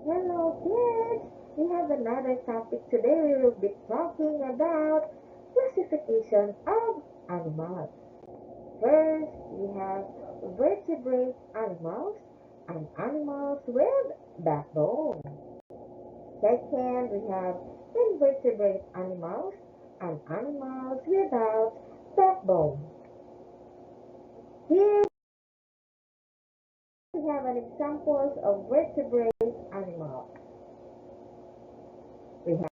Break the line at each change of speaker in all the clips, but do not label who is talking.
Hello kids! We have another topic today. We will be talking about classification of animals. First, we have vertebrate animals and animals with backbone. Second, we have invertebrate animals and animals without backbone. Here we have an examples of vertebrate animals. We have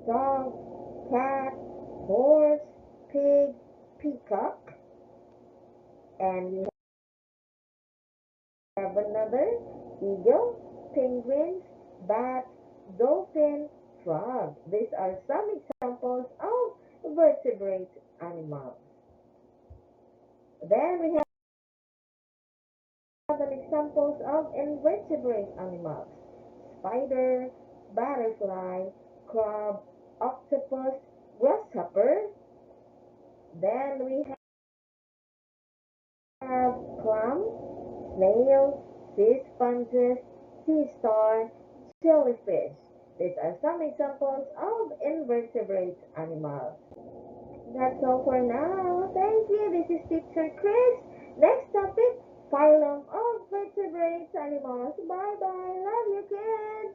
dog, cat, horse, pig, peacock, and we have another eagle, penguins, bat, dolphin, frog. These are some examples of vertebrate animals. Then we have an examples of invertebrate animals: spider, butterfly, crab, octopus, grasshopper. Then we have clam, snail, sea sponges, sea star, jellyfish. These are some examples of invertebrate animals. That's all for now. Thank you. This is Teacher Chris. Next topic, phylum of vertebrate animals. Bye bye. Love you kids.